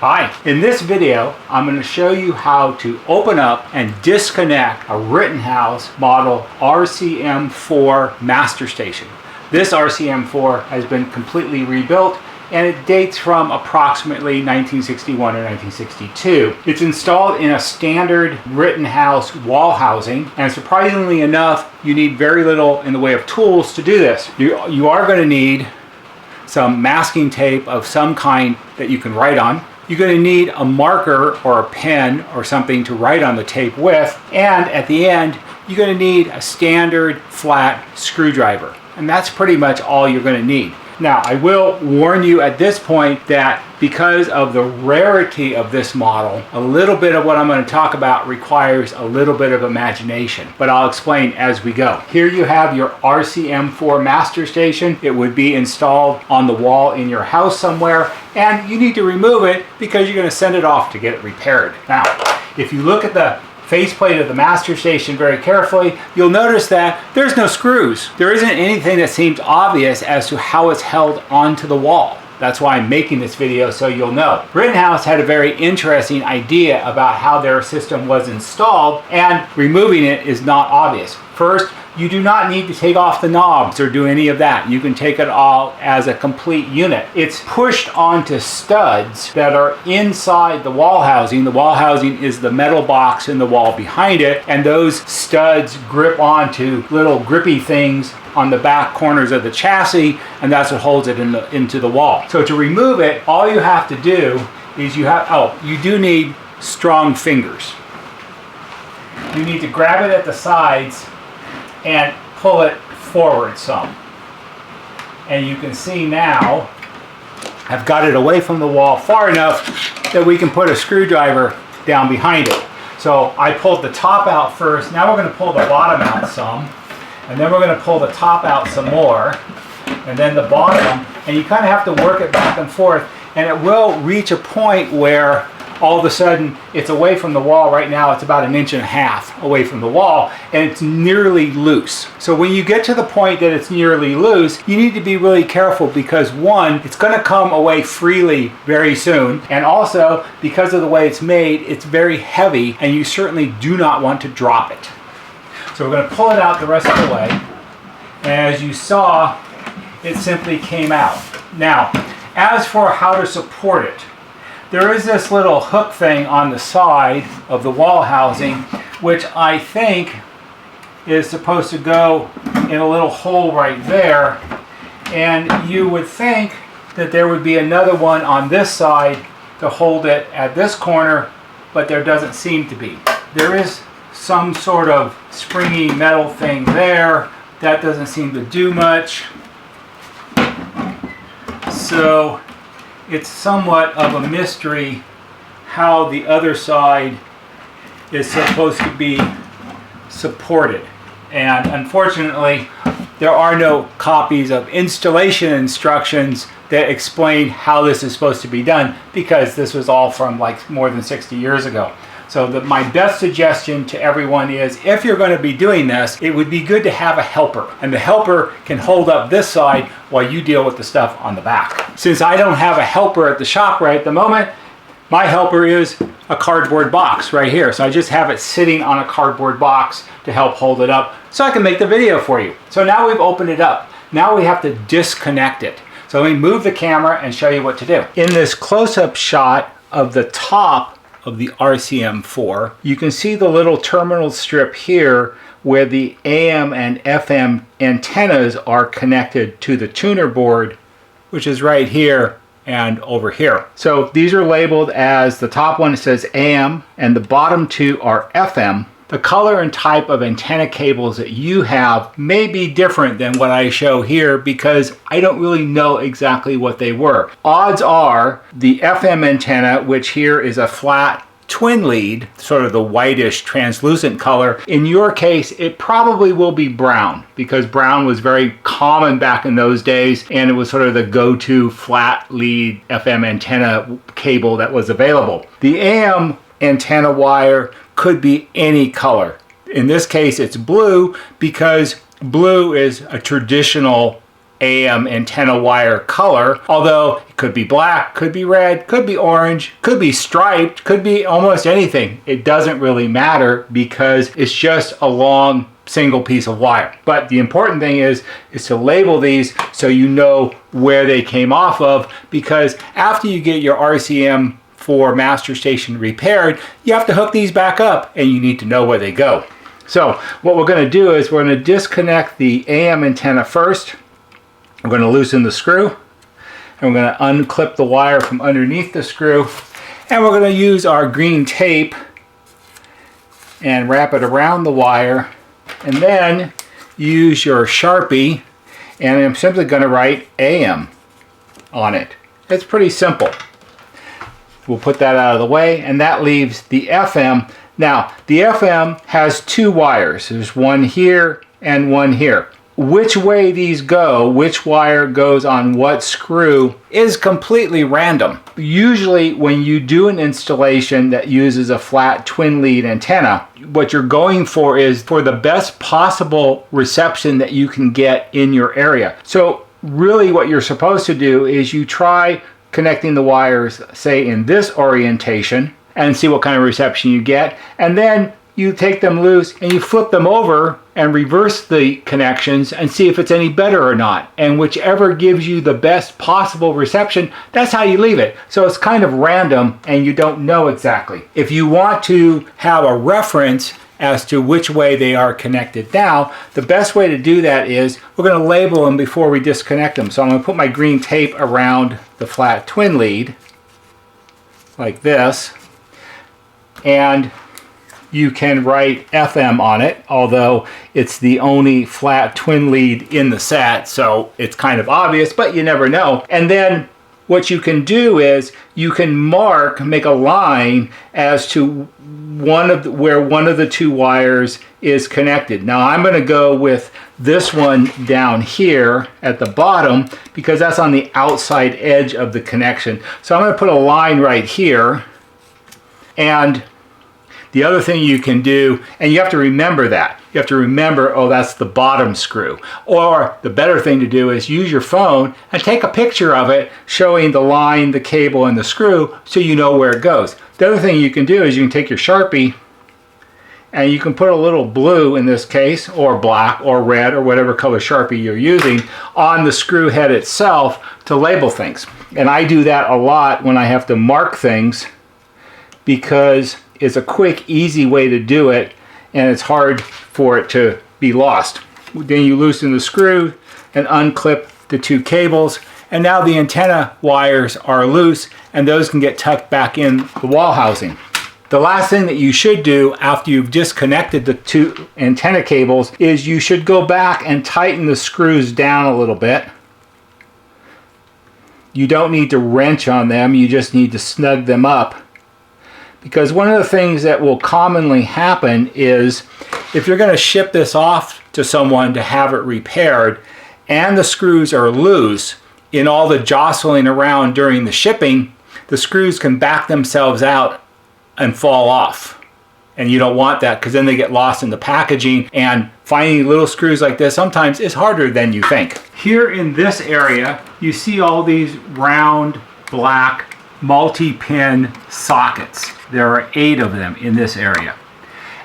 Hi, in this video I'm going to show you how to open up and disconnect a Rittenhouse model RCM4 Master Station. This RCM4 has been completely rebuilt and it dates from approximately 1961 or 1962. It's installed in a standard Rittenhouse wall housing, and surprisingly enough, you need very little in the way of tools to do this. You are going to need some masking tape of some kind that you can write on. You're going to need a marker or a pen or something to write on the tape with, and at the end you're going to need a standard flat screwdriver, and that's pretty much all you're going to need. Now, I will warn you at this point that because of the rarity of this model, a little bit of what I'm going to talk about requires a little bit of imagination, but I'll explain as we go. Here you have your RCM4 Master Station. It would be installed on the wall in your house somewhere, and you need to remove it because you're going to send it off to get it repaired. Now, if you look at the faceplate of the Master Station very carefully, you'll notice that there's no screws. There isn't anything that seems obvious as to how it's held onto the wall. That's why I'm making this video, so you'll know. Rittenhouse had a very interesting idea about how their system was installed, and removing it is not obvious. First, you do not need to take off the knobs or do any of that. You can take it all as a complete unit. It's pushed onto studs that are inside the wall housing. The wall housing is the metal box in the wall behind it, and those studs grip onto little grippy things on the back corners of the chassis, and that's what holds it into the wall. So to remove it, all you have to do is you do need strong fingers. You need to grab it at the sides and pull it forward some. And you can see now I've got it away from the wall far enough that we can put a screwdriver down behind it. So I pulled the top out first. Now we're going to pull the bottom out some, and then we're going to pull the top out some more, and then the bottom, and you kind of have to work it back and forth, and it will reach a point where all of a sudden it's away from the wall. Right now it's about 1.5 inches away from the wall, and it's nearly loose. So when you get to the point that it's nearly loose, you need to be really careful because one, it's going to come away freely very soon, and also because of the way it's made, it's very heavy and you certainly do not want to drop it. So we're going to pull it out the rest of the way, and as you saw, it simply came out. Now, as for how to support it, there is this little hook thing on the side of the wall housing, which I think is supposed to go in a little hole right there. And you would think that there would be another one on this side to hold it at this corner, but there doesn't seem to be. There is some sort of springy metal thing there. That doesn't seem to do much. So it's somewhat of a mystery how the other side is supposed to be supported. And unfortunately, there are no copies of installation instructions that explain how this is supposed to be done, because this was all from like more than 60 years ago. So my best suggestion to everyone is, if you're going to be doing this, it would be good to have a helper. And the helper can hold up this side while you deal with the stuff on the back. Since I don't have a helper at the shop right at the moment, my helper is a cardboard box right here. So I just have it sitting on a cardboard box to help hold it up so I can make the video for you. So now we've opened it up. Now we have to disconnect it. So let me move the camera and show you what to do. In this close-up shot of the top of the RCM4, you can see the little terminal strip here where the AM and FM antennas are connected to the tuner board, which is right here and over here. So these are labeled as, the top one says AM and the bottom two are FM. The color and type of antenna cables that you have may be different than what I show here because I don't really know exactly what they were. Odds are the FM antenna, which here is a flat twin lead, sort of the whitish translucent color. In your case, it probably will be brown because brown was very common back in those days, and it was sort of the go-to flat lead FM antenna cable that was available. The AM antenna wire could be any color. In this case, it's blue because blue is a traditional AM antenna wire color, although it could be black, could be red, could be orange, could be striped, could be almost anything. It doesn't really matter because it's just a long single piece of wire. But the important thing is to label these so you know where they came off of, because after you get your RCM4 Master Station repaired, you have to hook these back up and you need to know where they go. So what we're going to do is we're going to disconnect the AM antenna first. We're going to loosen the screw, and we're going to unclip the wire from underneath the screw, and we're going to use our green tape and wrap it around the wire, and then use your Sharpie, and I'm simply going to write AM on it. It's pretty simple. We'll put that out of the way, and that leaves the FM. Now, the FM has two wires. There's one here and one here. Which way these go, which wire goes on what screw, is completely random. Usually when you do an installation that uses a flat twin lead antenna, what you're going for is for the best possible reception that you can get in your area. So really what you're supposed to do is you try connecting the wires, say in this orientation, and see what kind of reception you get, and then you take them loose and you flip them over and reverse the connections and see if it's any better or not. And whichever gives you the best possible reception, that's how you leave it. So it's kind of random and you don't know exactly. If you want to have a reference as to which way they are connected now, the best way to do that is we're going to label them before we disconnect them. So I'm going to put my green tape around the flat twin lead like this, and you can write FM on it, although it's the only flat twin lead in the set, so it's kind of obvious, but you never know. And then what you can do is you can make a line as to where one of the two wires is connected. Now I'm going to go with this one down here at the bottom because that's on the outside edge of the connection. So I'm going to put a line right here. And the other thing you can do, and you have to remember that. You have to remember, oh, that's the bottom screw. Or the better thing to do is use your phone and take a picture of it showing the line, the cable, and the screw so you know where it goes. The other thing you can do is you can take your Sharpie and you can put a little blue in this case, or black, or red, or whatever color Sharpie you're using on the screw head itself to label things. And I do that a lot when I have to mark things because it's a quick, easy way to do it, and it's hard for it to be lost. Then you loosen the screw and unclip the two cables, and now the antenna wires are loose, and those can get tucked back in the wall housing. The last thing that you should do after you've disconnected the two antenna cables is you should go back and tighten the screws down a little bit. You don't need to wrench on them, you just need to snug them up. Because one of the things that will commonly happen is if you're going to ship this off to someone to have it repaired and the screws are loose, in all the jostling around during the shipping, the screws can back themselves out and fall off. And you don't want that because then they get lost in the packaging, and finding little screws like this sometimes is harder than you think. Here in this area, you see all these round black multi-pin sockets. There are 8 of them in this area.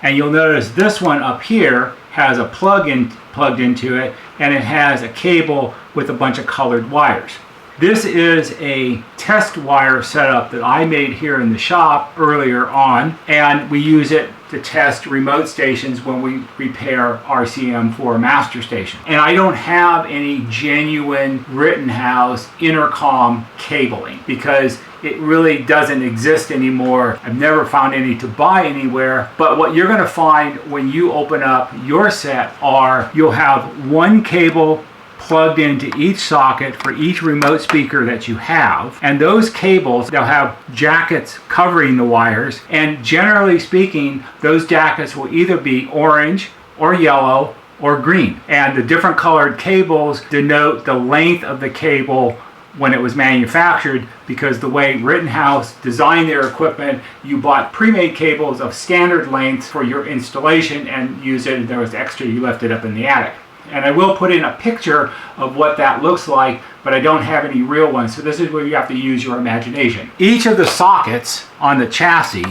And you'll notice this one up here has a plug-in plugged into it, and it has a cable with a bunch of colored wires. This is a test wire setup that I made here in the shop earlier on, and we use it to test remote stations when we repair RCM4 Master Station. And I don't have any genuine Rittenhouse Intercom cabling because it really doesn't exist anymore. I've never found any to buy anywhere, but what you're going to find when you open up your set are you'll have one cable plugged into each socket for each remote speaker that you have, and those cables, they'll have jackets covering the wires, and generally speaking those jackets will either be orange or yellow or green, and the different colored cables denote the length of the cable when it was manufactured, because the way Rittenhouse designed their equipment, you bought pre-made cables of standard lengths for your installation and use it, and there was extra, you left it up in the attic. And I will put in a picture of what that looks like, but I don't have any real ones, so this is where you have to use your imagination. Each of the sockets on the chassis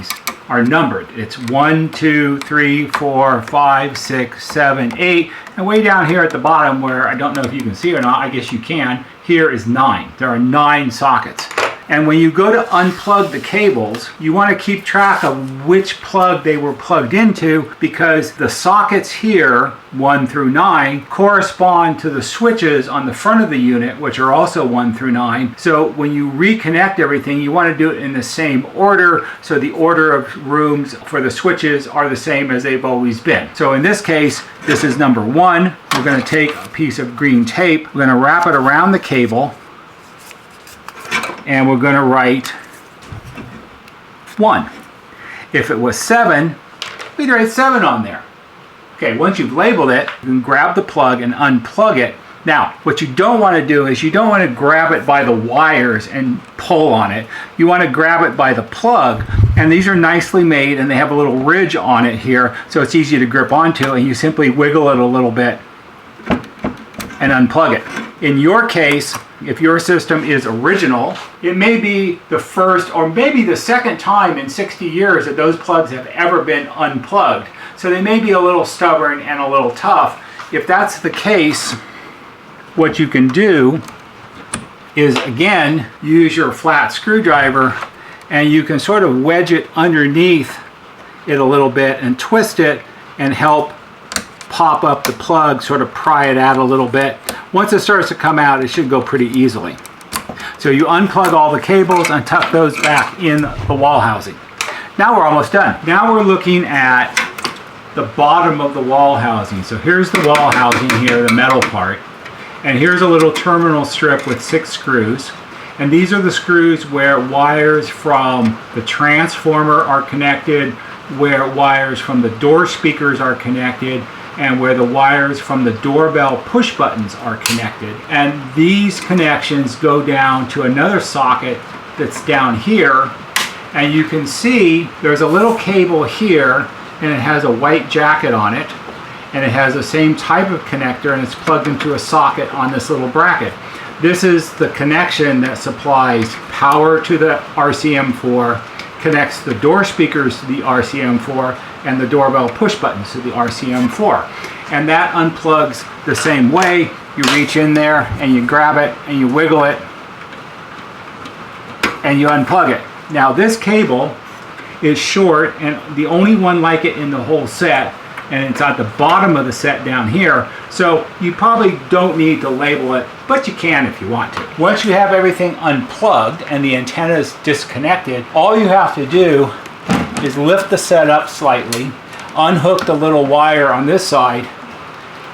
are numbered. It's 1, 2, 3, 4, 5, 6, 7, 8, and way down here at the bottom, where I don't know if you can see or not, I guess you can, here is 9. There are 9 sockets. And when you go to unplug the cables, you want to keep track of which plug they were plugged into, because the sockets here, 1 through 9, correspond to the switches on the front of the unit, which are also 1 through 9. So when you reconnect everything, you want to do it in the same order, so the order of rooms for the switches are the same as they've always been. So in this case, this is number 1. We're going to take a piece of green tape, we're going to wrap it around the cable, and we're going to write 1. If it was 7, we'd write 7 on there. Okay, once you've labeled it, you can grab the plug and unplug it. Now, what you don't want to do is you don't want to grab it by the wires and pull on it. You want to grab it by the plug, and these are nicely made and they have a little ridge on it here, so it's easy to grip onto, and you simply wiggle it a little bit and unplug it. In your case, if your system is original, it may be the first or maybe the second time in 60 years that those plugs have ever been unplugged. So they may be a little stubborn and a little tough. If that's the case, what you can do is, again, use your flat screwdriver, and you can sort of wedge it underneath it a little bit and twist it and help pop up the plug, sort of pry it out a little bit. Once it starts to come out, it should go pretty easily. So you unplug all the cables and tuck those back in the wall housing. Now we're almost done. Now we're looking at the bottom of the wall housing. So here's the wall housing here, the metal part. And here's a little terminal strip with 6 screws. And these are the screws where wires from the transformer are connected, where wires from the door speakers are connected, and where the wires from the doorbell push buttons are connected. And these connections go down to another socket that's down here, and you can see there's a little cable here, and it has a white jacket on it, and it has the same type of connector, and it's plugged into a socket on this little bracket. This is the connection that supplies power to the RCM4, connects the door speakers to the RCM4, and the doorbell push buttons to the RCM4. And that unplugs the same way. You reach in there and you grab it and you wiggle it and you unplug it. Now this cable is short and the only one like it in the whole set, and it's at the bottom of the set down here, so you probably don't need to label it, but you can if you want to. Once you have everything unplugged and the antenna is disconnected, all you have to do is lift the set up slightly, unhook the little wire on this side,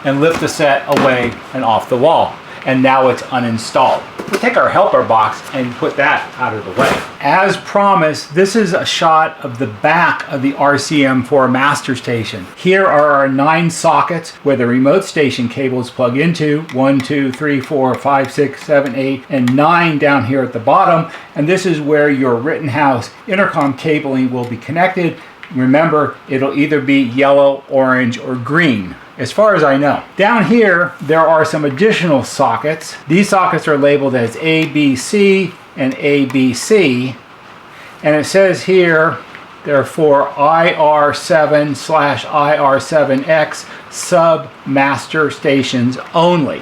and lift the set away and off the wall. And now it's uninstalled. We'll take our helper box and put that out of the way. As promised, this is a shot of the back of the RCM4 Master Station. Here are our 9 sockets where the remote station cables plug into, 1, 2, 3, 4, 5, 6, 7, 8, and 9 down here at the bottom. And this is where your Rittenhouse intercom cabling will be connected. Remember, it'll either be yellow, orange, or green, as far as I know. Down here, there are some additional sockets. These sockets are labeled as ABC and ABC. And it says here, they're for IR7/IR7X sub-master stations only.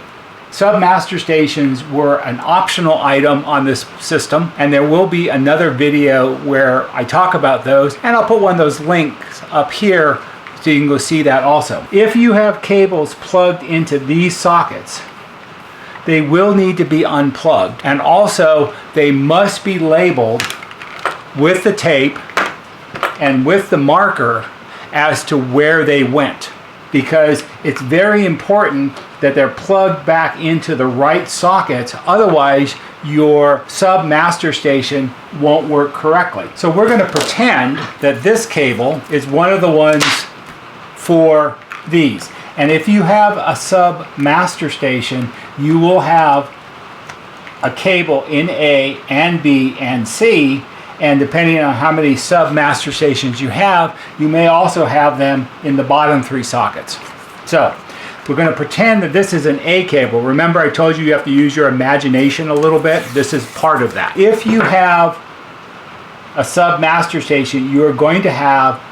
Sub-master stations were an optional item on this system, and there will be another video where I talk about those, and I'll put one of those links up here so you can go see that also. If you have cables plugged into these sockets, they will need to be unplugged, and also they must be labeled with the tape and with the marker as to where they went, because it's very important that they're plugged back into the right sockets, otherwise your sub-master station won't work correctly. So we're going to pretend that this cable is one of the ones for these. And if you have a sub-master station, you will have a cable in A and B and C, and depending on how many sub-master stations you may also have them in the bottom 3 sockets. So We're going to pretend that this is an A cable. Remember I told you have to use your imagination a little bit? This is part of that. If you have a sub master station, you are going to have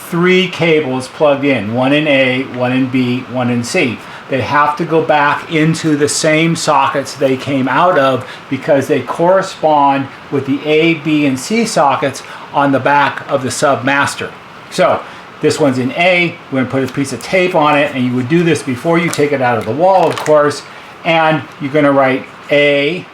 3 cables plugged in, one in A, one in B, one in C. They have to go back into the same sockets they came out of because they correspond with the A, B, and C sockets on the back of the sub master. So this one's in A, we're going to put a piece of tape on it, and you would do this before you take it out of the wall, of course, and you're going to write A.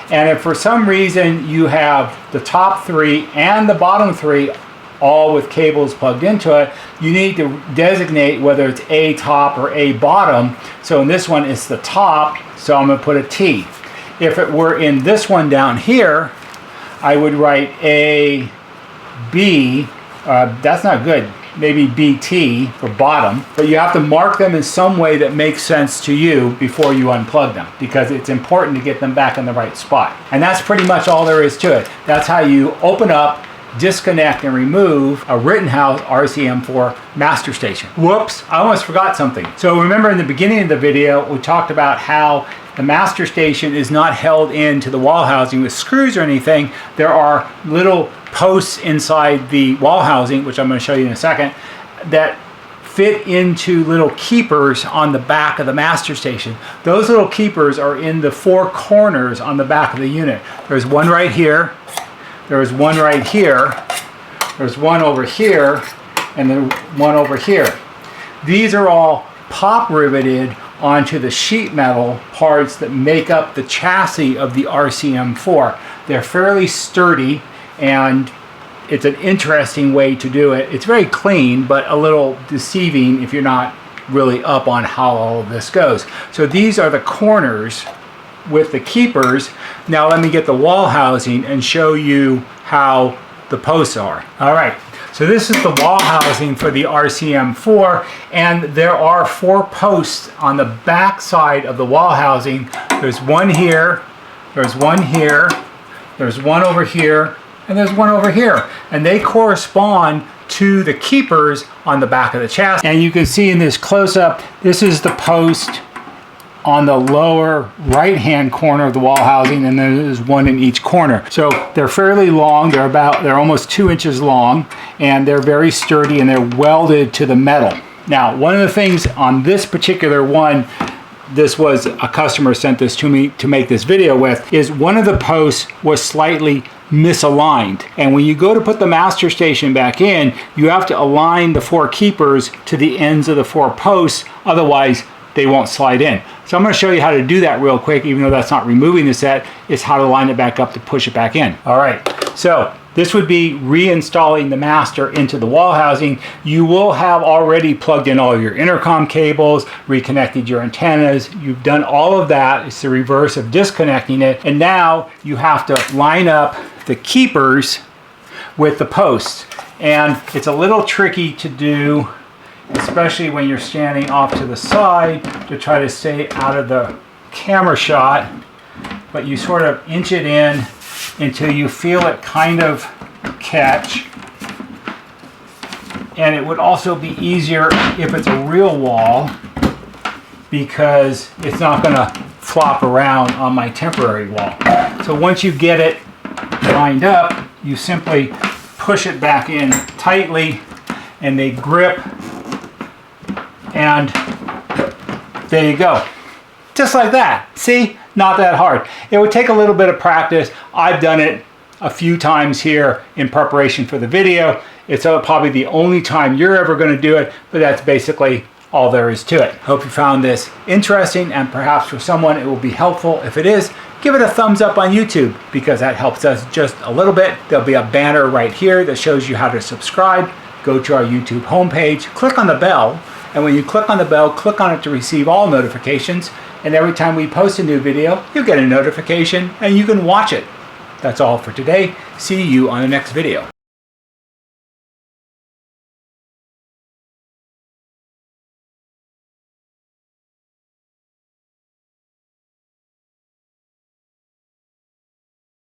And if for some reason you have the top 3 and the bottom 3 all with cables plugged into it, you need to designate whether it's A top or A bottom. So in this one it's the top, so I'm going to put a T. If it were in this one down here, I would write A, B, that's not good, maybe BT for bottom, but you have to mark them in some way that makes sense to you before you unplug them, because it's important to get them back in the right spot. And that's pretty much all there is to it. That's how you open up, disconnect, and remove a Rittenhouse RCM4 Master Station. Whoops, I almost forgot something. So remember in the beginning of the video, we talked about how the Master Station is not held into the wall housing with screws or anything. There are little posts inside the wall housing, which I'm going to show you in a second, that fit into little keepers on the back of the Master Station. Those little keepers are in the 4 corners on the back of the unit. There's one right here, there's one right here, there's one over here, and then one over here. These are all pop riveted onto the sheet metal parts that make up the chassis of the RCM4. They're fairly sturdy, and it's an interesting way to do it. It's very clean, but a little deceiving if you're not really up on how all of this goes. So these are the corners with the keepers. Now let me get the wall housing and show you how the posts are. All right, so this is the wall housing for the RCM4, and there are 4 posts on the back side of the wall housing. There's one here, there's one here, there's one over here, and there's one over here, and they correspond to the keepers on the back of the chassis. And you can see in this close-up, this is the post on the lower right hand corner of the wall housing, and there's one in each corner. So they're fairly long, they're almost 2 inches long, and they're very sturdy, and they're welded to the metal. Now one of the things on this particular one, this was a customer sent this to me to make this video with, is one of the posts was slightly misaligned, and when you go to put the Master Station back in, you have to align the 4 keepers to the ends of the 4 posts, otherwise they won't slide in. So I'm going to show you how to do that real quick, even though that's not removing the set, it's how to line it back up to push it back in. All right, so this would be reinstalling the master into the wall housing. You will have already plugged in all your intercom cables, reconnected your antennas. You've done all of that. It's the reverse of disconnecting it. And now you have to line up the keepers with the posts. And it's a little tricky to do, especially when you're standing off to the side to try to stay out of the camera shot, but you sort of inch it in until you feel it kind of catch. And it would also be easier if it's a real wall, because it's not going to flop around on my temporary wall. So once you get it lined up, you simply push it back in tightly, and they grip, and there you go. Just like that. See? Not that hard. It would take a little bit of practice. I've done it a few times here in preparation for the video. It's probably the only time you're ever going to do it, but that's basically all there is to it. Hope you found this interesting, and perhaps for someone it will be helpful. If it is, give it a thumbs up on YouTube, because that helps us just a little bit. There'll be a banner right here that shows you how to subscribe. Go to our YouTube homepage, click on the bell, and when you click on the bell, click on it to receive all notifications. And every time we post a new video, you'll get a notification and you can watch it. That's all for today. See you on the next video.